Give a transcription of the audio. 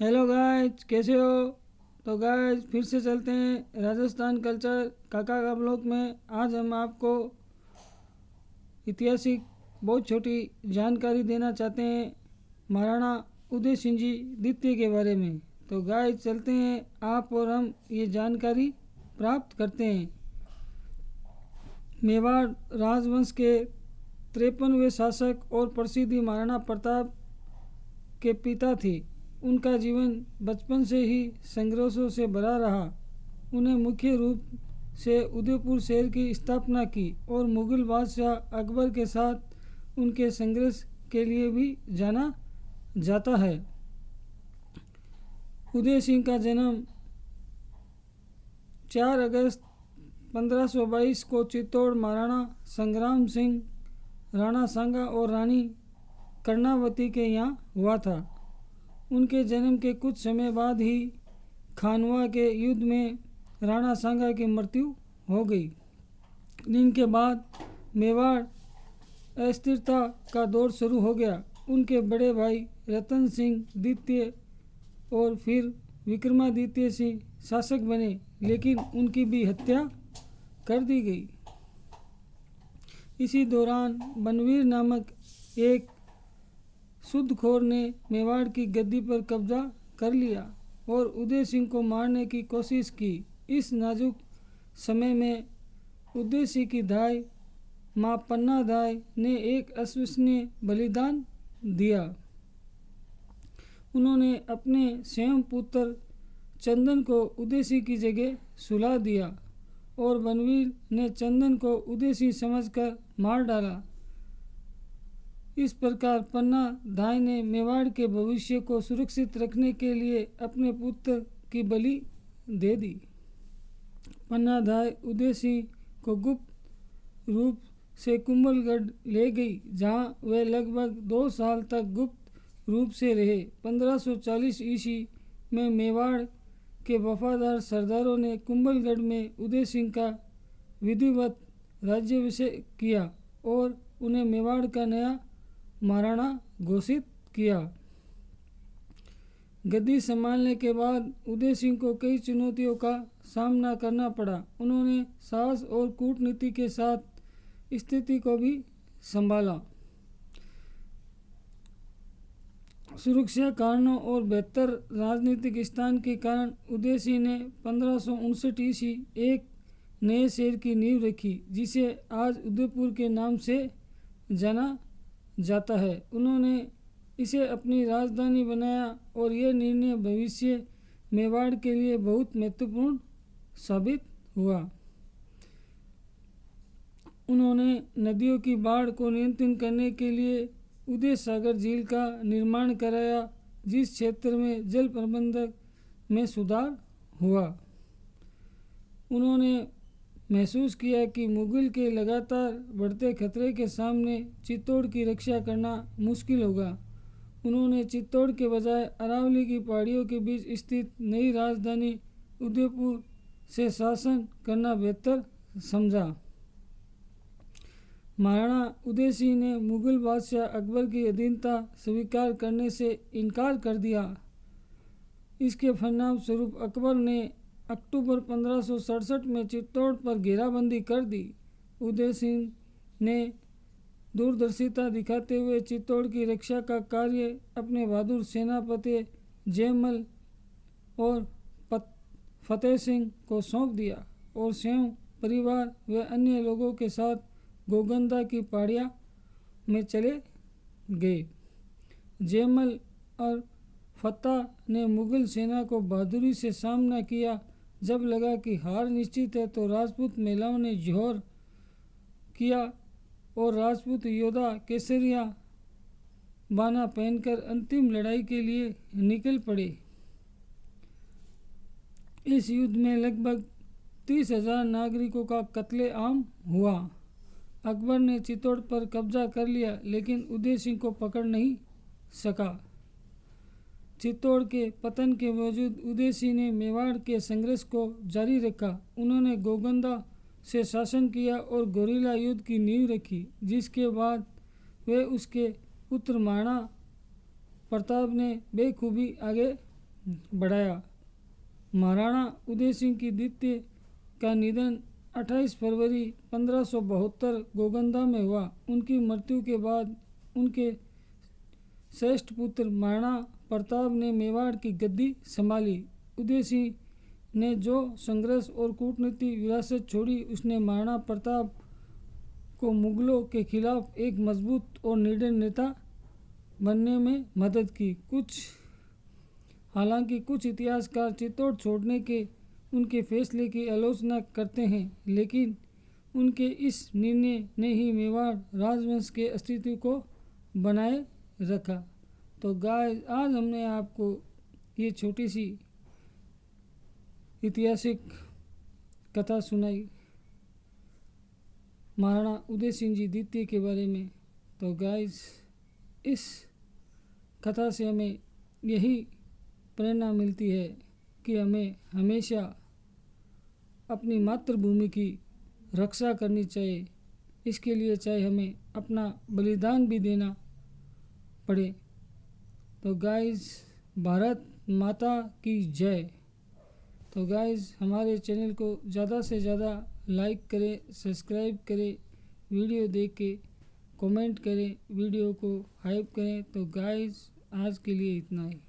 Hello guys, कैसे हो? तो गाइस फिर से चलते हैं राजस्थान कल्चर काका का ब्लॉग में। आज हम आपको ऐतिहासिक बहुत छोटी जानकारी देना चाहते हैं महाराणा उदय सिंह जी द्वितीय के बारे में। तो गाइस चलते हैं, आप और हम ये जानकारी प्राप्त करते हैं। मेवाड़ राजवंश के 53वें शासक और प्रसिद्ध महाराणा प्रताप के पिता थे। उनका जीवन बचपन से ही संघर्षों से भरा रहा। उन्हें मुख्य रूप से उदयपुर शहर की स्थापना की और मुगल बादशाह अकबर के साथ उनके संघर्ष के लिए भी जाना जाता है। उदय सिंह का जन्म 4 अगस्त 1522 को चित्तौड़ महाराणा संग्राम सिंह, राणा सांगा और रानी कर्णावती के यहाँ हुआ था। उनके जन्म के कुछ समय बाद ही खानवा के युद्ध में राणा सांगा की मृत्यु हो गई, जिनके बाद मेवाड़ अस्थिरता का दौर शुरू हो गया। उनके बड़े भाई रतन सिंह द्वितीय और फिर विक्रमादित्य सिंह शासक बने, लेकिन उनकी भी हत्या कर दी गई। इसी दौरान बनवीर नामक एक सूदखोर ने मेवाड़ की गद्दी पर कब्जा कर लिया और उदय सिंह को मारने की कोशिश की। इस नाजुक समय में उदय सिंह की दाई माँ पन्ना दाई ने एक अविश्वसनीय बलिदान दिया। उन्होंने अपने स्वयं पुत्र चंदन को उदय सिंह की जगह सुला दिया और बनवीर ने चंदन को उदय सिंह समझकर मार डाला। इस प्रकार पन्ना दाई ने मेवाड़ के भविष्य को सुरक्षित रखने के लिए अपने पुत्र की बलि दे दी। पन्ना दाई उदय सिंह को गुप्त रूप से कुंभलगढ़ ले गई, जहां वे लगभग 2 साल तक गुप्त रूप से रहे। 1540 ईस्वी में मेवाड़ के वफादार सरदारों ने कुंभलगढ़ में उदय सिंह का विधिवत राज्याभिषेक किया और उन्हें मेवाड़ का नया महाराणा घोषित किया। गद्दी संभालने के बाद उदय सिंह को कई चुनौतियों का सामना करना पड़ा। उन्होंने साहस और कूटनीति के साथ स्थिति को भी संभाला। सुरक्षा कारणों और बेहतर राजनीतिक स्थान के कारण उदय सिंह ने 1559 ईस्वी एक नए शहर की नींव रखी, जिसे आज उदयपुर के नाम से जाना जाता है। उन्होंने इसे अपनी राजधानी बनाया और यह निर्णय भविष्य मेवाड़ के लिए बहुत महत्वपूर्ण साबित हुआ। उन्होंने नदियों की बाढ़ को नियंत्रित करने के लिए उदय सागर झील का निर्माण कराया, जिस क्षेत्र में जल प्रबंधन में सुधार हुआ। उन्होंने महसूस किया कि मुगल के लगातार बढ़ते खतरे के सामने चित्तौड़ की रक्षा करना मुश्किल होगा। उन्होंने चित्तौड़ के बजाय अरावली की पहाड़ियों के बीच स्थित नई राजधानी उदयपुर से शासन करना बेहतर समझा। महाराणा उदय सिंह ने मुगल बादशाह अकबर की अधीनता स्वीकार करने से इनकार कर दिया। इसके परिणाम स्वरूप अकबर ने अक्टूबर 1567 में चित्तौड़ पर घेराबंदी कर दी। उदय सिंह ने दूरदर्शिता दिखाते हुए चित्तौड़ की रक्षा का कार्य अपने बहादुर सेनापति जयमल और फतेह सिंह को सौंप दिया और स्वयं परिवार व अन्य लोगों के साथ गोगंदा की पहाड़ियाँ में चले गए। जयमल और फतेह ने मुगल सेना को बहादुरी से सामना किया। जब लगा कि हार निश्चित है तो राजपूत महिलाओं ने जोहर किया और राजपूत योद्धा केसरिया बाना पहनकर अंतिम लड़ाई के लिए निकल पड़े। इस युद्ध में लगभग 30,000 नागरिकों का कत्लेआम हुआ। अकबर ने चित्तौड़ पर कब्जा कर लिया, लेकिन उदय सिंह को पकड़ नहीं सका। चित्तौड़ के पतन के बावजूद उदय सिंह ने मेवाड़ के संघर्ष को जारी रखा। उन्होंने गोगंदा से शासन किया और गोरिल्ला युद्ध की नींव रखी, जिसके बाद वे उसके पुत्र महाराणा प्रताप ने बेखूबी आगे बढ़ाया। महाराणा उदय सिंह की द्वितीय का निधन 28 फरवरी 1572 गोगंदा में हुआ। उनकी मृत्यु के बाद उनके श्रेष्ठ पुत्र महाराणा प्रताप ने मेवाड़ की गद्दी संभाली। उदय सिंह ने जो संघर्ष और कूटनीति विरासत छोड़ी, उसने महाराणा प्रताप को मुगलों के खिलाफ एक मजबूत और निडर नेता बनने में मदद की। हालांकि कुछ इतिहासकार चित्तौड़ छोड़ने के उनके फैसले की आलोचना करते हैं, लेकिन उनके इस निर्णय ने ही मेवाड़ राजवंश के अस्तित्व को बनाए रखा। तो गाइस, आज हमने आपको ये छोटी सी ऐतिहासिक कथा सुनाई महाराणा उदय सिंह जी द्वितीय के बारे में। तो गाइस, इस कथा से हमें यही प्रेरणा मिलती है कि हमें हमेशा अपनी मातृभूमि की रक्षा करनी चाहिए। इसके लिए चाहे हमें अपना बलिदान भी देना पड़े। तो गाइस, भारत माता की जय। तो गाइस, हमारे चैनल को ज़्यादा से ज़्यादा लाइक करें, सब्सक्राइब करें, वीडियो देख के कमेंट करें, वीडियो को हाइप करें। तो गाइस, आज के लिए इतना ही।